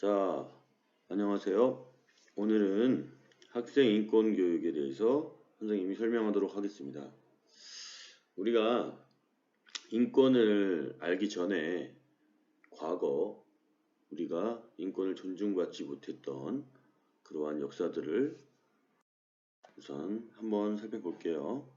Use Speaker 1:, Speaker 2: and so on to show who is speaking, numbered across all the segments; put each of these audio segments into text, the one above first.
Speaker 1: 자, 안녕하세요. 오늘은 학생 인권 교육에 대해서 선생님이 설명하도록 하겠습니다. 우리가 인권을 알기 전에 과거 우리가 인권을 존중받지 못했던 그러한 역사들을 우선 한번 살펴볼게요.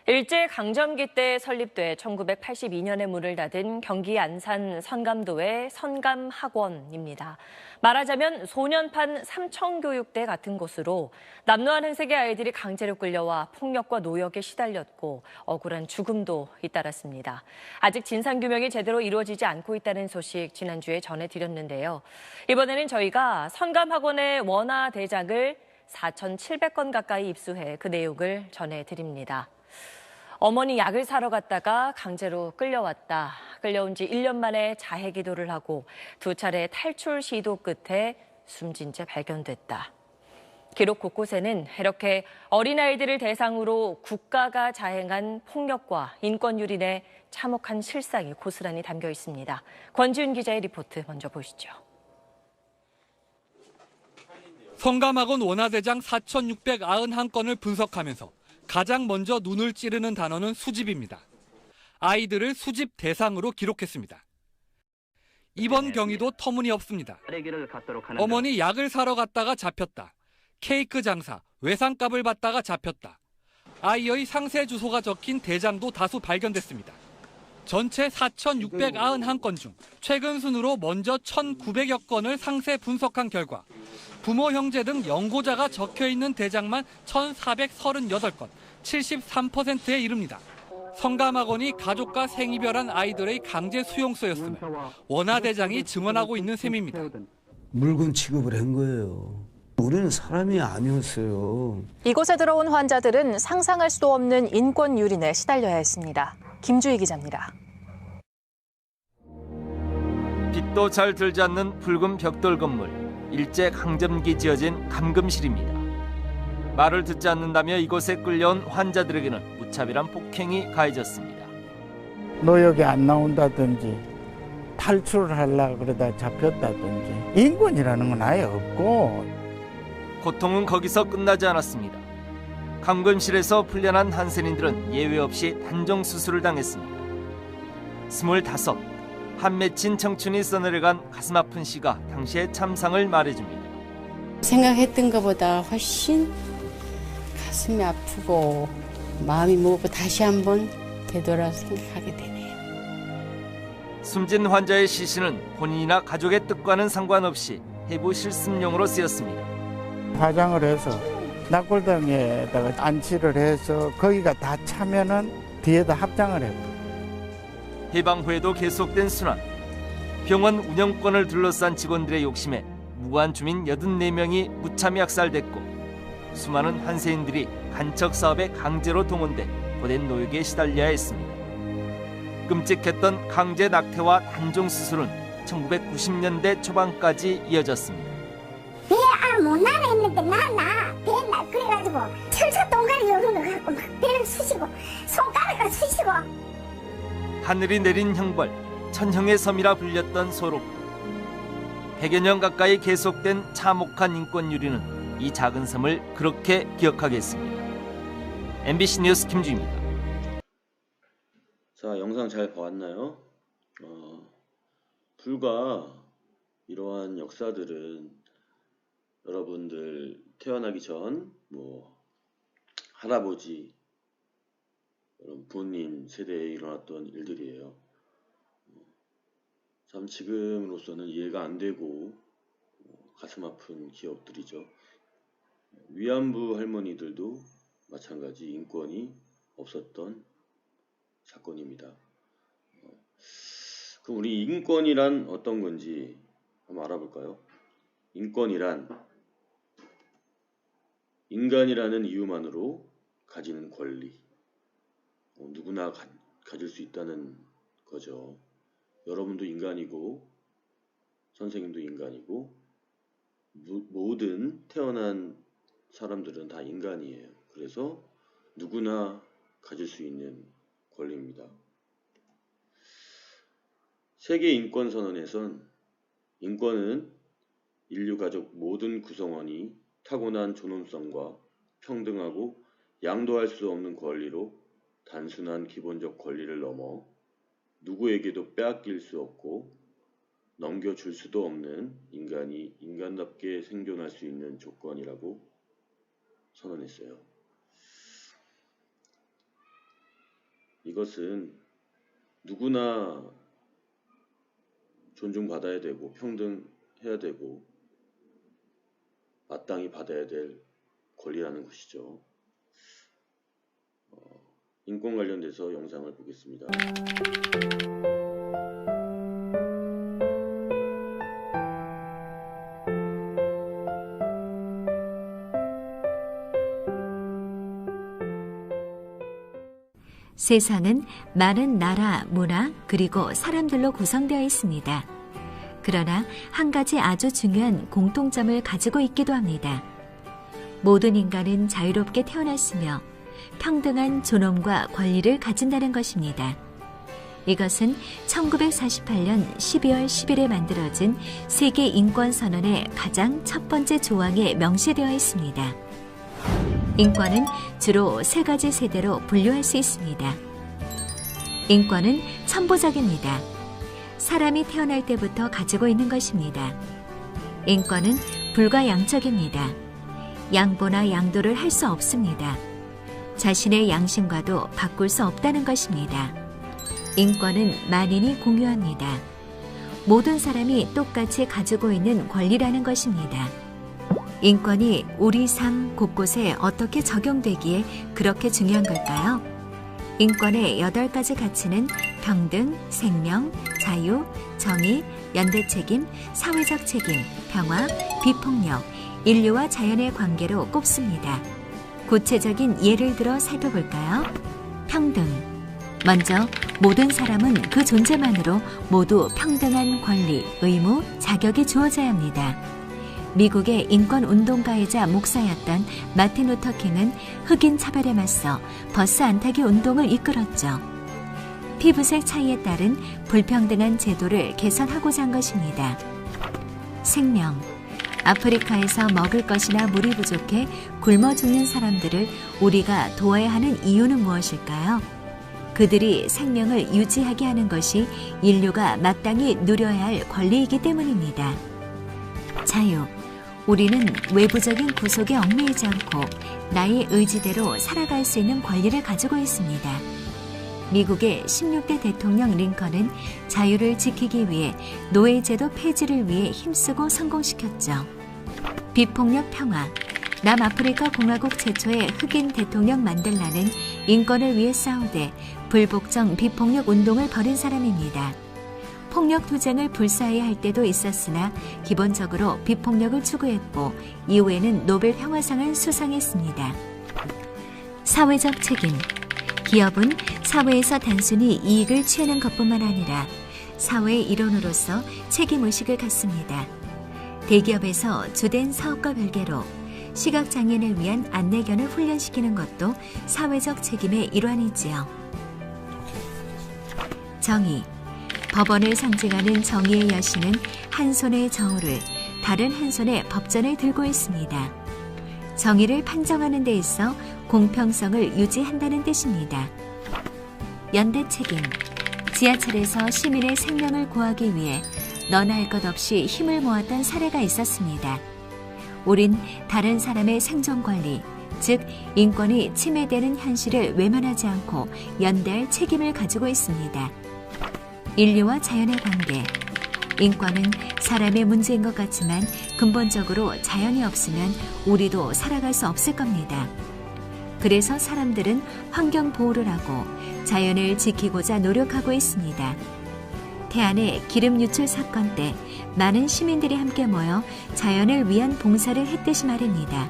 Speaker 2: 일제강점기 때 설립돼 1982년에 문을 닫은 경기 안산 선감도의 선감학원입니다. 말하자면 소년판 삼청교육대 같은 곳으로 남노한 행색의 아이들이 강제로 끌려와 폭력과 노역에 시달렸고 억울한 죽음도 잇따랐습니다. 아직 진상규명이 제대로 이루어지지 않고 있다는 소식 지난주에 전해드렸는데요. 이번에는 저희가 선감학원의 원화대작을 4,700건 가까이 입수해 그 내용을 전해드립니다. 어머니 약을 사러 갔다가 강제로 끌려왔다. 끌려온 지 1년 만에 자해 기도를 하고 2차례 탈출 시도 끝에 숨진 채 발견됐다. 기록 곳곳에는 이렇게 어린아이들을 대상으로 국가가 자행한 폭력과 인권 유린의 참혹한 실상이 고스란히 담겨 있습니다. 권지윤 기자의 리포트 먼저 보시죠.
Speaker 3: 선감학원 원화대장 4,691건을 분석하면서 가장 먼저 눈을 찌르는 단어는 수집입니다. 아이들을 수집 대상으로 기록했습니다. 이번 경위도 터무니없습니다. 어머니 약을 사러 갔다가 잡혔다. 케이크 장사, 외상값을 받다가 잡혔다. 아이의 상세 주소가 적힌 대장도 다수 발견됐습니다. 전체 4,691건 중 최근 순으로 먼저 1,900여 건을 상세 분석한 결과 부모, 형제 등 연고자가 적혀있는 대장만 1,438건, 73%에 이릅니다. 선감학원이 가족과 생이별한 아이들의 강제 수용소였으며 원화대장이 증언하고 있는 셈입니다.
Speaker 4: 물건 취급을 한 거예요. 우리는 사람이 아니었어요.
Speaker 5: 이곳에 들어온 환자들은 상상할 수도 없는 인권 유린에 시달려야 했습니다. 김주희 기자입니다.
Speaker 6: 빛도 잘 들지 않는 붉은 벽돌 건물. 일제강점기 지어진 감금실입니다. 말을 듣지 않는다며 이곳에 끌려온 환자들에게는 무차별한 폭행이 가해졌습니다.
Speaker 7: 노역이 안 나온다든지 탈출을 하려고 그러다 잡혔다든지 인권이라는 건 아예 없고.
Speaker 6: 고통은 거기서 끝나지 않았습니다. 감금실에서 풀려난 한센인들은 예외 없이 단종 수술을 당했습니다. 25, 한 맺힌 청춘이 써내려간 가슴 아픈 시가 당시의 참상을 말해줍니다.
Speaker 8: 생각했던 것보다 훨씬 가슴이 아프고 마음이 무겁고 다시 한번 되돌아 생각하게 되네요.
Speaker 6: 숨진 환자의 시신은 본인이나 가족의 뜻과는 상관없이 해부 실습용으로 쓰였습니다.
Speaker 7: 화장을 해서 낙골당에다가 안치를 해서 거기가 다 차면은 뒤에다 합장을 해요.
Speaker 6: 해방 후에도 계속된 순환. 병원 운영권을 둘러싼 직원들의 욕심에 무고한 주민 84명이 무참히 학살됐고 수많은 한세인들이 간척 사업에 강제로 동원돼 고된 노역에 시달려야 했습니다. 끔찍했던 강제 낙태와 단종 수술은 1990년대 초반까지 이어졌습니다.
Speaker 9: 못 나라 했는데 배나 그래가지고 철사 동가리 요런을 갖고 막 배를 쑤시고 손가락을 쑤시고.
Speaker 6: 하늘이 내린 형벌, 천형의 섬이라 불렸던 소록. 100여 년 가까이 계속된 참혹한 인권 유린은 이 작은 섬을 그렇게 기억하겠습니다. MBC 뉴스 김주희입니다.
Speaker 1: 자, 영상 잘 봐왔나요? 불과 이러한 역사들은 여러분들 태어나기 전 할아버지, 여러분 부모님 세대에 일어났던 일들이에요. 참 지금으로서는 이해가 안 되고 가슴 아픈 기억들이죠. 위안부 할머니들도 마찬가지 인권이 없었던 사건입니다. 그럼 우리 인권이란 어떤 건지 한번 알아볼까요? 인권이란 인간이라는 이유만으로 가지는 권리, 누구나 가질 수 있다는 거죠. 여러분도 인간이고 선생님도 인간이고 모든 태어난 사람들은 다 인간이에요. 그래서 누구나 가질 수 있는 권리입니다. 세계인권선언에선 인권은 인류 가족 모든 구성원이 타고난 존엄성과 평등하고 양도할 수 없는 권리로 단순한 기본적 권리를 넘어 누구에게도 빼앗길 수 없고 넘겨줄 수도 없는 인간이 인간답게 생존할 수 있는 조건이라고 선언했어요. 이것은 누구나 존중받아야 되고 평등해야 되고 마땅히 받아야 될 권리라는 것이죠. 인권 관련돼서 영상을 보겠습니다.
Speaker 10: 세상은 많은 나라, 문화, 그리고 사람들로 구성되어 있습니다. 그러나 한 가지 아주 중요한 공통점을 가지고 있기도 합니다. 모든 인간은 자유롭게 태어났으며 평등한 존엄과 권리를 가진다는 것입니다. 이것은 1948년 12월 10일에 만들어진 세계인권선언의 가장 첫 번째 조항에 명시되어 있습니다. 인권은 주로 세 가지 세대로 분류할 수 있습니다. 인권은 천부적입니다. 사람이 태어날 때부터 가지고 있는 것입니다. 인권은 불가양적입니다. 양보나 양도를 할 수 없습니다. 자신의 양심과도 바꿀 수 없다는 것입니다. 인권은 만인이 공유합니다. 모든 사람이 똑같이 가지고 있는 권리라는 것입니다. 인권이 우리 삶 곳곳에 어떻게 적용되기에 그렇게 중요한 걸까요? 인권의 8가지 가치는 평등, 생명, 자유, 정의, 연대책임, 사회적 책임, 평화, 비폭력, 인류와 자연의 관계로 꼽습니다. 구체적인 예를 들어 살펴볼까요? 평등. 먼저 모든 사람은 그 존재만으로 모두 평등한 권리, 의무, 자격이 주어져야 합니다. 미국의 인권운동가이자 목사였던 마틴 루터 킹은 흑인 차별에 맞서 버스 안 타기 운동을 이끌었죠. 피부색 차이에 따른 불평등한 제도를 개선하고자 한 것입니다. 생명. 아프리카에서 먹을 것이나 물이 부족해 굶어 죽는 사람들을 우리가 도와야 하는 이유는 무엇일까요? 그들이 생명을 유지하게 하는 것이 인류가 마땅히 누려야 할 권리이기 때문입니다. 자유. 우리는 외부적인 구속에 얽매이지 않고 나의 의지대로 살아갈 수 있는 권리를 가지고 있습니다. 미국의 16대 대통령 링컨은 자유를 지키기 위해 노예제도 폐지를 위해 힘쓰고 성공시켰죠. 비폭력 평화. 남아프리카 공화국 최초의 흑인 대통령 만델라는 인권을 위해 싸우되 불복종 비폭력 운동을 벌인 사람입니다. 폭력 투쟁을 불사해야 할 때도 있었으나 기본적으로 비폭력을 추구했고 이후에는 노벨 평화상을 수상했습니다. 사회적 책임. 기업은 사회에서 단순히 이익을 취하는 것뿐만 아니라 사회의 일원으로서 책임의식을 갖습니다. 대기업에서 주된 사업과 별개로 시각장애인을 위한 안내견을 훈련시키는 것도 사회적 책임의 일환이지요. 정의. 법원을 상징하는 정의의 여신은 한 손에 저울을, 다른 한 손에 법전을 들고 있습니다. 정의를 판정하는 데 있어 공평성을 유지한다는 뜻입니다. 연대 책임. 지하철에서 시민의 생명을 구하기 위해 너나 할 것 없이 힘을 모았던 사례가 있었습니다. 우린 다른 사람의 생존 권리, 즉 인권이 침해되는 현실을 외면하지 않고 연대할 책임을 가지고 있습니다. 인류와 자연의 관계. 인권은 사람의 문제인 것 같지만 근본적으로 자연이 없으면 우리도 살아갈 수 없을 겁니다. 그래서 사람들은 환경 보호를 하고 자연을 지키고자 노력하고 있습니다. 태안의 기름 유출 사건 때 많은 시민들이 함께 모여 자연을 위한 봉사를 했듯이 말입니다.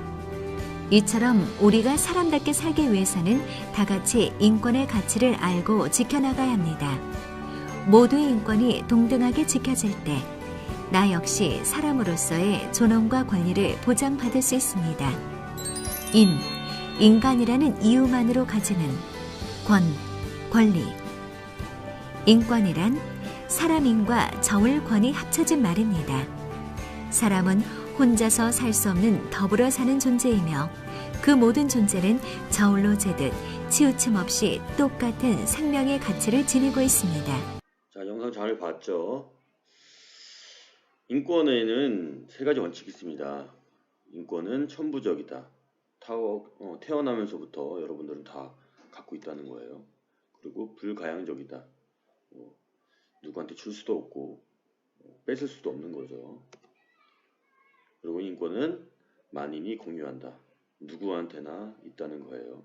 Speaker 10: 이처럼 우리가 사람답게 살기 위해서는 다 같이 인권의 가치를 알고 지켜나가야 합니다. 모두의 인권이 동등하게 지켜질 때 나 역시 사람으로서의 존엄과 권리를 보장받을 수 있습니다. 인간이라는 이유만으로 가지는 권리. 인권이란 사람인과 정을권이 합쳐진 말입니다. 사람은 혼자서 살 수 없는 더불어 사는 존재이며 그 모든 존재는 저울로 재듯 치우침 없이 똑같은 생명의 가치를 지니고 있습니다.
Speaker 1: 자, 영상 잘 봤죠? 인권에는 세 가지 원칙이 있습니다. 인권은 천부적이다. 태어나면서부터 여러분들은 다 갖고 있다는 거예요. 그리고 불가양적이다. 누구한테 줄 수도 없고 뺏을 수도 없는 거죠. 그리고 인권은 만인이 공유한다. 누구한테나 있다는 거예요.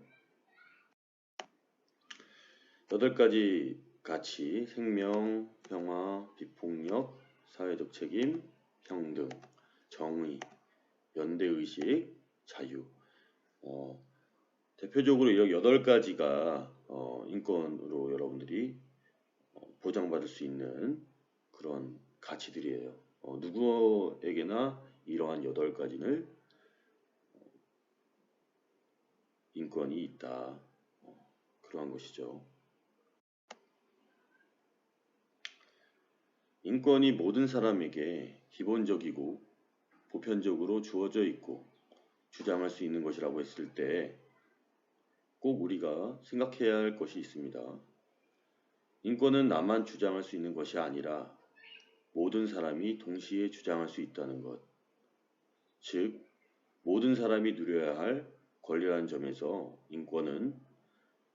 Speaker 1: 8가지 가치, 생명, 평화, 비폭력, 사회적 책임, 평등, 정의, 연대의식, 자유. 대표적으로 이렇게 8가지가 인권으로 여러분들이 보장받을 수 있는 그런 가치들이에요. 누구에게나 이러한 8가지는 인권이 있다. 그러한 것이죠. 인권이 모든 사람에게 기본적이고 보편적으로 주어져 있고 주장할 수 있는 것이라고 했을 때 꼭 우리가 생각해야 할 것이 있습니다. 인권은 나만 주장할 수 있는 것이 아니라 모든 사람이 동시에 주장할 수 있다는 것. 즉, 모든 사람이 누려야 할 권리라는 점에서 인권은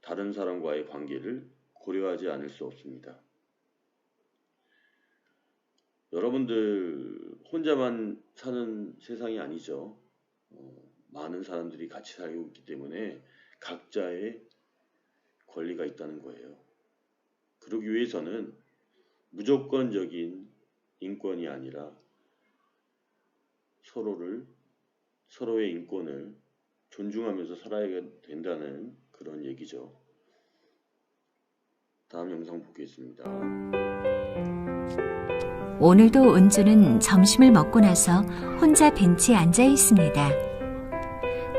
Speaker 1: 다른 사람과의 관계를 고려하지 않을 수 없습니다. 여러분들 혼자만 사는 세상이 아니죠. 많은 사람들이 같이 살고 있기 때문에 각자의 권리가 있다는 거예요. 그러기 위해서는 무조건적인 인권이 아니라 서로의 인권을 존중하면서 살아야 된다는 그런 얘기죠. 다음 영상 보겠습니다.
Speaker 10: 오늘도 은주는 점심을 먹고 나서 혼자 벤치에 앉아 있습니다.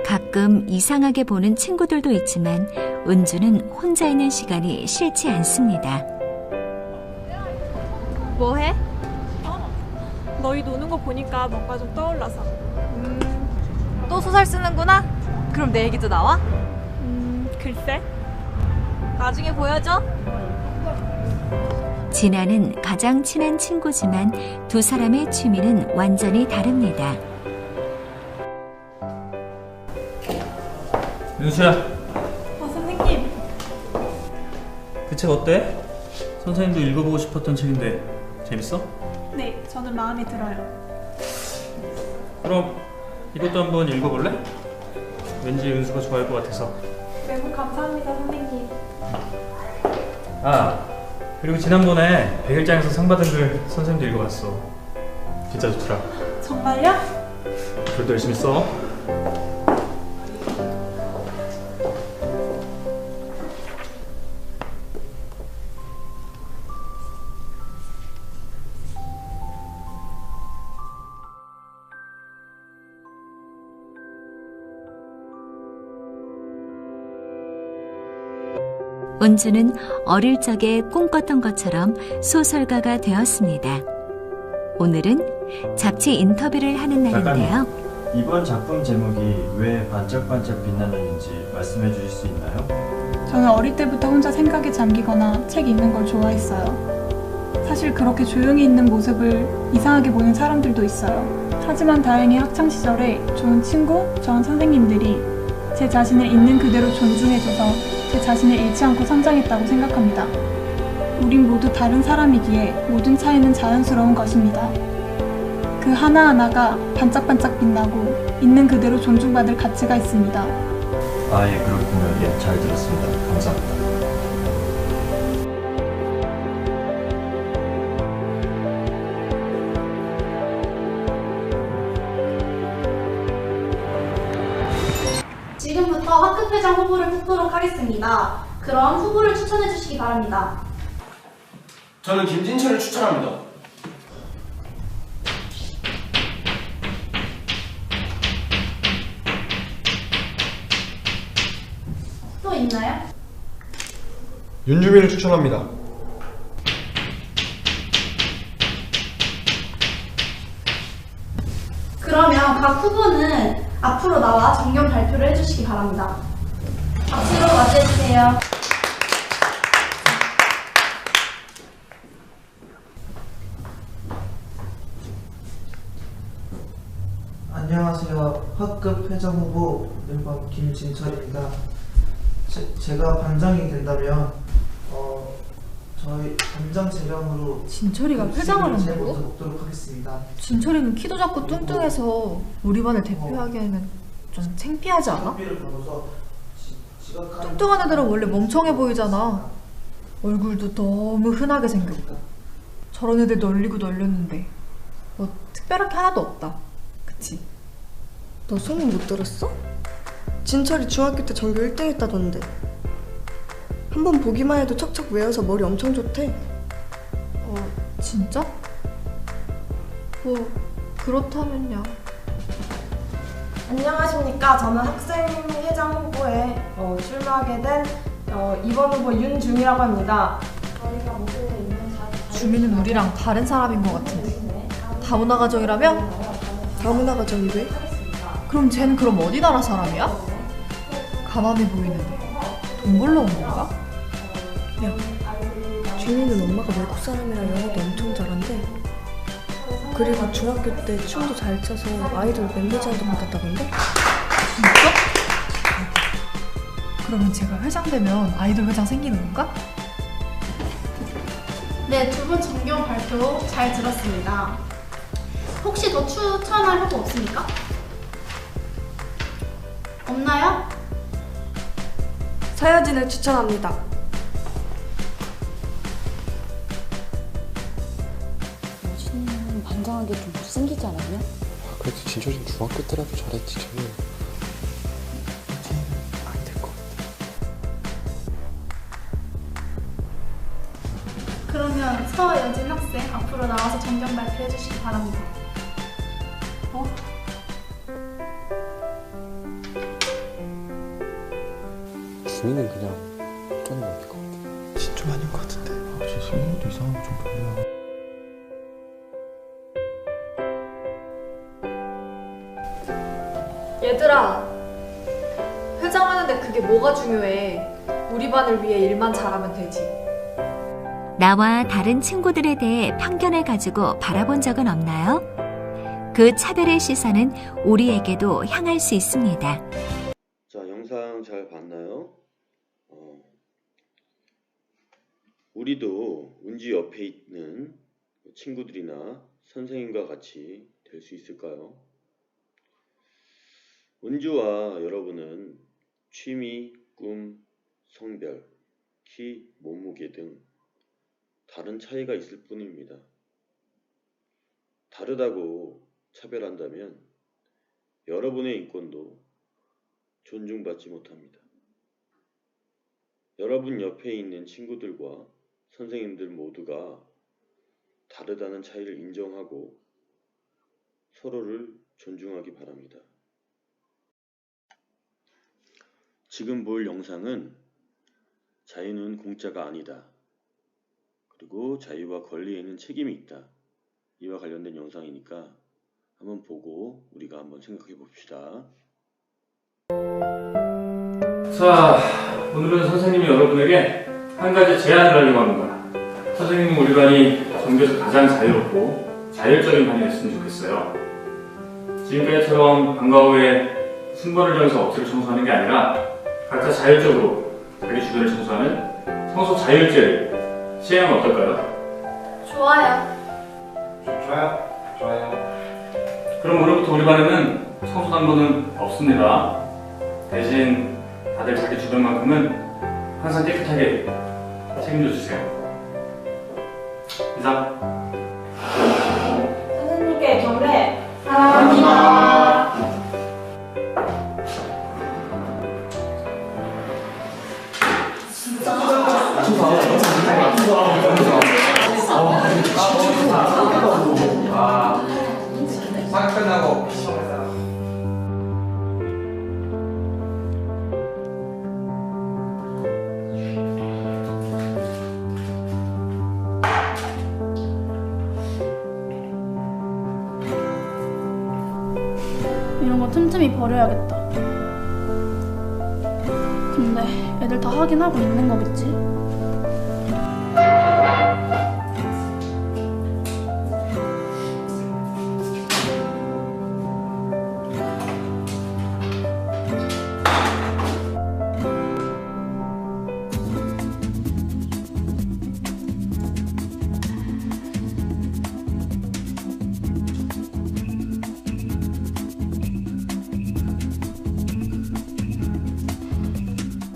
Speaker 10: 가끔 이상하게 보는 친구들도 있지만 은주는 혼자 있는 시간이 싫지 않습니다.
Speaker 11: 뭐해? 너희 노는 거 보니까 뭔가 좀 떠올라서. 또 소설 쓰는구나? 그럼 내 얘기도 나와? 글쎄. 나중에 보여줘.
Speaker 10: 진아는 가장 친한 친구지만 두 사람의 취미는 완전히 다릅니다.
Speaker 12: 윤수야,
Speaker 11: 선생님.
Speaker 12: 그 책 어때? 선생님도 읽어보고 싶었던 책인데 재밌어?
Speaker 11: 네, 저는 마음에 들어요.
Speaker 12: 그럼 이것도 한번 읽어볼래? 왠지 윤수가 좋아할 것 같아서.
Speaker 11: 메모 감사합니다, 선생님.
Speaker 12: 아, 그리고 지난번에 100일장에서 상 받은 글 선생님도 읽어봤어. 진짜 좋더라.
Speaker 11: 정말요?
Speaker 12: 글도 열심히 써.
Speaker 10: 은주는 어릴 적에 꿈꿨던 것처럼 소설가가 되었습니다. 오늘은 잡지 인터뷰를 하는 날인데요.
Speaker 13: 이번 작품 제목이 왜 반짝반짝 빛나는지 말씀해 주실 수 있나요?
Speaker 11: 저는 어릴 때부터 혼자 생각에 잠기거나 책 읽는 걸 좋아했어요. 사실 그렇게 조용히 있는 모습을 이상하게 보는 사람들도 있어요. 하지만 다행히 학창시절에 좋은 친구, 좋은 선생님들이 제 자신을 있는 그대로 존중해줘서 제 자신을 잃지 않고 성장했다고 생각합니다. 우린 모두 다른 사람이기에 모든 차이는 자연스러운 것입니다. 그 하나하나가 반짝반짝 빛나고 있는 그대로 존중받을 가치가 있습니다.
Speaker 13: 아, 예, 그렇군요. 예, 잘 들었습니다. 감사합니다.
Speaker 14: 지금부터 학급회장 후보를 뽑도록 하겠습니다. 그럼 후보를 추천해 주시기 바랍니다.
Speaker 15: 저는 김진철을 추천합니다.
Speaker 14: 또 있나요?
Speaker 15: 윤주민을 추천합니다.
Speaker 14: 그러면 각 후보는 앞으로 나와 정견 발표를 해주시기 바랍니다. 박수로 맞이해주세요.
Speaker 16: 안녕하세요. 학급 회장 후보 1번 김진철입니다. 제가 반장이 된다면 저희 반장 재량으로
Speaker 17: 진철이가 회장을 한다고?
Speaker 16: 먹도록 하겠습니다.
Speaker 17: 진철이는 키도 작고 뚱뚱해서 우리 반을 대표하기에는 좀 창피하지 않아? 뚱뚱한 애들은 원래 멍청해 보이잖아. 얼굴도 너무 흔하게 생겼고. 저런 애들 널리고 널렸는데 뭐 특별할 게 하나도 없다. 그치?
Speaker 18: 너 소문 못 들었어? 진철이 중학교 때 전교 1등 했다던데. 한번 보기만 해도 척척 외워서 머리 엄청 좋대.
Speaker 17: 진짜? 뭐 그렇다면야.
Speaker 19: 안녕하십니까. 저는 학생회장 후보에 출마하게 된 2번 후보 윤중이라고 합니다.
Speaker 17: 주민은 우리랑 다른 사람인 것 같은데. 다문화 가정이라며?
Speaker 18: 다문화 가정이 왜?
Speaker 17: 그럼 쟤는 그럼 어디 나라 사람이야? 가난해 보이는데 돈 벌러 온 건가?
Speaker 18: 야, 주민은 엄마가 외국 사람이라 영어도 엄청 잘한대. 그리고 중학교 때 춤도 잘 춰서 아이돌 멤버제안도 받았다던데?
Speaker 17: 진짜? 그러면 제가 회장 되면 아이돌 회장 생기는 건가?
Speaker 14: 네, 두 분 정견 발표 잘 들었습니다. 혹시 더 추천할 후보 없습니까? 없나요?
Speaker 18: 서여진을 추천합니다.
Speaker 20: 여진이는 반장하기 좀 못생기지 않았냐?
Speaker 21: 그래도 진철이는 중학교 때라도 잘했지. 쟤는 안 될 것 같아.
Speaker 14: 그러면 서여진 학생 앞으로 나와서 정견 발표해 주시기 바랍니다.
Speaker 21: 주민은 그냥 쩌는 것 같아. 진짜 아닌 것 같은데.
Speaker 22: 진짜 성민이도 이상한 거 좀 별로야.
Speaker 17: 얘들아, 회장하는데 그게 뭐가 중요해? 우리 반을 위해 일만 잘하면 되지.
Speaker 10: 나와 다른 친구들에 대해 편견을 가지고 바라본 적은 없나요? 그 차별의 시선은 우리에게도 향할 수 있습니다.
Speaker 1: 자, 영상 잘 봤나요? 우리도 은지 옆에 있는 친구들이나 선생님과 같이 될 수 있을까요? 은주와 여러분은 취미, 꿈, 성별, 키, 몸무게 등 다른 차이가 있을 뿐입니다. 다르다고 차별한다면 여러분의 인권도 존중받지 못합니다. 여러분 옆에 있는 친구들과 선생님들 모두가 다르다는 차이를 인정하고 서로를 존중하기 바랍니다. 지금 볼 영상은 자유는 공짜가 아니다. 그리고 자유와 권리에는 책임이 있다. 이와 관련된 영상이니까 한번 보고 우리가 한번 생각해 봅시다.
Speaker 12: 자, 오늘은 선생님이 여러분에게 한 가지 제안을 하려고 합니다. 선생님은 우리 반이 전교에서 가장 자유롭고 자율적인 반이 됐으면 좋겠어요. 지금까지처럼 방과 후에 순번을 정해서 억지로 청소하는 게 아니라 각자 자율적으로 자기 주변을 청소하는 청소 자율제를 시행하면 어떨까요?
Speaker 14: 좋아요.
Speaker 12: 좋아요. 그럼 오늘부터 우리 반에는 청소 당번은 없습니다. 대신 다들 자기 주변만큼은 항상 깨끗하게 책임져 주세요. 이상.
Speaker 19: 선생님께 경례. 사랑합니다.
Speaker 15: 사 끝나고
Speaker 14: 이런 거 틈틈이 버려야겠다. 근데 애들 다 하긴 하고 있는 거겠지?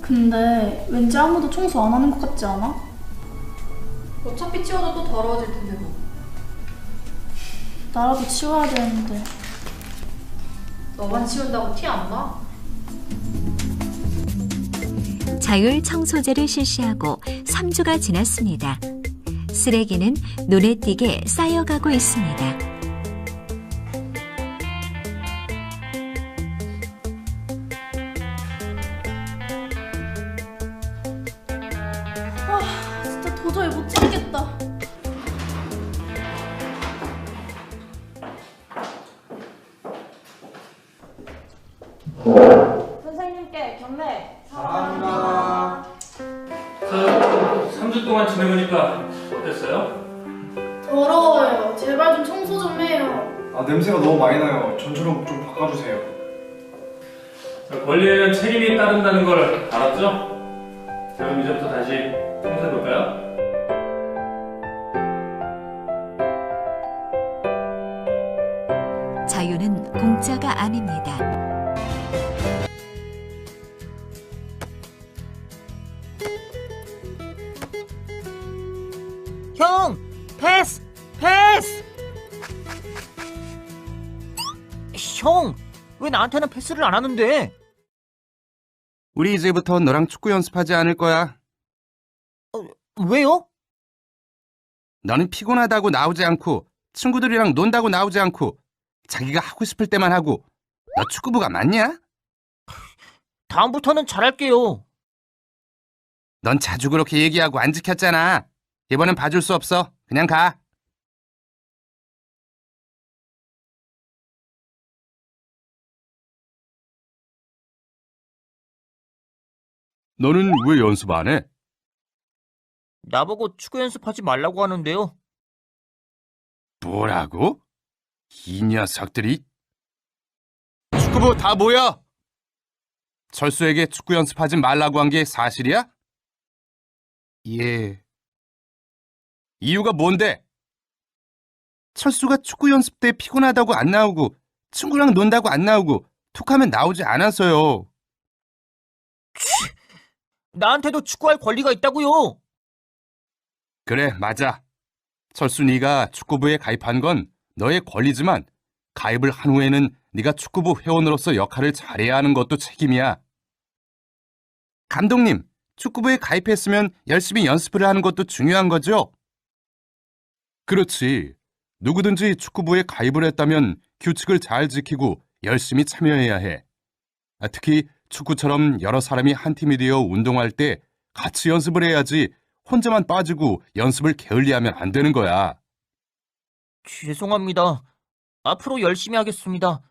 Speaker 14: 근데 왠지 아무도 청소 안 하는 것 같지 않아?
Speaker 17: 어차피 치워도 또 더러워질 텐데 뭐.
Speaker 14: 나라도 치워야 되는데.
Speaker 17: 너만 치운다고 티 안 나?
Speaker 10: 자율 청소제를 실시하고 3주가 지났습니다. 쓰레기는 눈에 띄게 쌓여가고 있습니다.
Speaker 14: 아, 진짜 도저히 못 참겠다.
Speaker 19: 선생님께 경례.
Speaker 12: 자, 3주 동안 지내보니까 어땠어요?
Speaker 14: 더러워요. 제발 좀 청소 좀 해요.
Speaker 22: 아, 냄새가 너무 많이 나요. 전처럼 좀 바꿔주세요.
Speaker 12: 자, 권리에는 책임이 따른다는 걸 알았죠? 자, 그럼 이제부터 다시 청소해볼까요?
Speaker 10: 자유는 공짜가 아닙니다.
Speaker 2: 형! 패스! 패스! 형! 왜 나한테는 패스를 안 하는데?
Speaker 3: 우리 이제부터 너랑 축구 연습하지 않을 거야.
Speaker 2: 왜요?
Speaker 3: 너는 피곤하다고 나오지 않고 친구들이랑 논다고 나오지 않고 자기가 하고 싶을 때만 하고 너 축구부가 맞냐?
Speaker 2: 다음부터는 잘할게요.
Speaker 3: 넌 자주 그렇게 얘기하고 안 지켰잖아. 이번엔 봐줄 수 없어. 그냥 가. 너는 왜 연습 안 해?
Speaker 2: 나보고 축구 연습하지 말라고 하는데요.
Speaker 3: 뭐라고? 이 녀석들이. 축구부 다 모여! 철수에게 축구 연습하지 말라고 한 게 사실이야? 예. 이유가 뭔데? 철수가 축구 연습 때 피곤하다고 안 나오고 친구랑 논다고 안 나오고 툭하면 나오지 않았어요.
Speaker 2: 나한테도 축구할 권리가 있다고요.
Speaker 3: 그래, 맞아. 철수 네가 축구부에 가입한 건 너의 권리지만 가입을 한 후에는 네가 축구부 회원으로서 역할을 잘해야 하는 것도 책임이야. 감독님, 축구부에 가입했으면 열심히 연습을 하는 것도 중요한 거죠? 그렇지. 누구든지 축구부에 가입을 했다면 규칙을 잘 지키고 열심히 참여해야 해. 특히 축구처럼 여러 사람이 한 팀이 되어 운동할 때 같이 연습을 해야지 혼자만 빠지고 연습을 게을리하면 안 되는 거야.
Speaker 2: 죄송합니다. 앞으로 열심히 하겠습니다.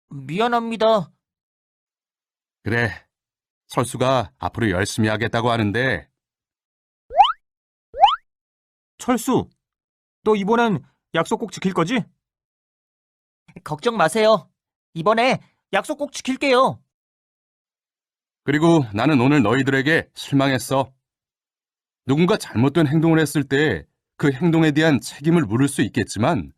Speaker 2: 미안합니다.
Speaker 3: 그래, 철수가 앞으로 열심히 하겠다고 하는데.
Speaker 2: 철수, 너 이번엔 약속 꼭 지킬 거지? 걱정 마세요. 이번에 약속 꼭 지킬게요.
Speaker 3: 그리고 나는 오늘 너희들에게 실망했어. 누군가 잘못된 행동을 했을 때 그 행동에 대한 책임을 물을 수 있겠지만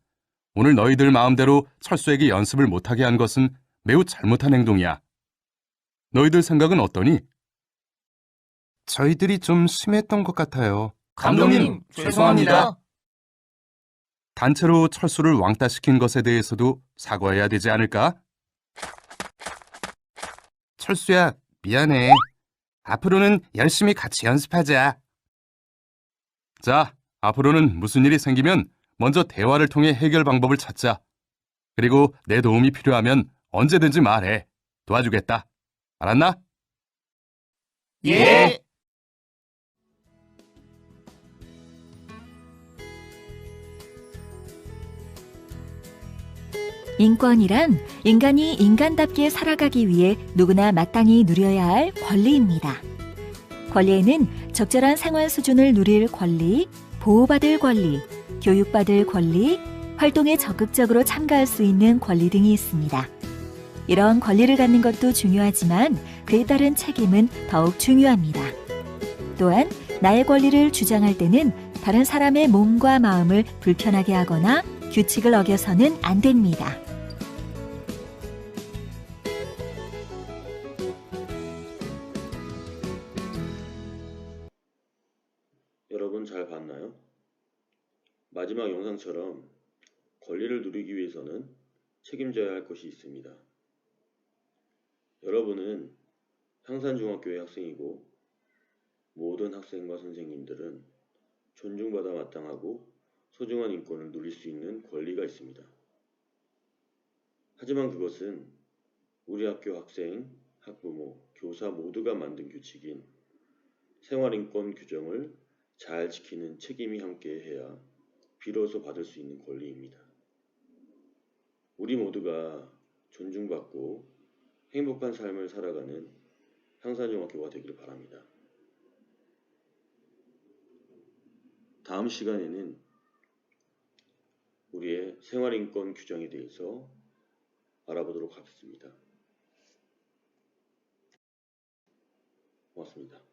Speaker 3: 오늘 너희들 마음대로 철수에게 연습을 못하게 한 것은 매우 잘못한 행동이야. 너희들 생각은 어떠니? 저희들이 좀 심했던 것 같아요.
Speaker 2: 감독님, 죄송합니다.
Speaker 3: 단체로 철수를 왕따시킨 것에 대해서도 사과해야 되지 않을까? 철수야, 미안해. 앞으로는 열심히 같이 연습하자. 자, 앞으로는 무슨 일이 생기면 먼저 대화를 통해 해결 방법을 찾자. 그리고 내 도움이 필요하면 언제든지 말해. 도와주겠다. 알았나?
Speaker 2: 예.
Speaker 10: 인권이란 인간이 인간답게 살아가기 위해 누구나 마땅히 누려야 할 권리입니다. 권리에는 적절한 생활 수준을 누릴 권리, 보호받을 권리, 교육받을 권리, 활동에 적극적으로 참가할 수 있는 권리 등이 있습니다. 이런 권리를 갖는 것도 중요하지만 그에 따른 책임은 더욱 중요합니다. 또한 나의 권리를 주장할 때는 다른 사람의 몸과 마음을 불편하게 하거나 규칙을 어겨서는 안 됩니다.
Speaker 1: 여러분 잘 봤나요? 마지막 영상처럼 권리를 누리기 위해서는 책임져야 할 것이 있습니다. 여러분은 향산중학교의 학생이고 모든 학생과 선생님들은 존중받아 마땅하고 소중한 인권을 누릴 수 있는 권리가 있습니다. 하지만 그것은 우리 학교 학생, 학부모, 교사 모두가 만든 규칙인 생활인권 규정을 잘 지키는 책임이 함께해야 비로소 받을 수 있는 권리입니다. 우리 모두가 존중받고 행복한 삶을 살아가는 향산중학교가 되기를 바랍니다. 다음 시간에는 우리의 생활인권 규정에 대해서 알아보도록 하겠습니다. 고맙습니다.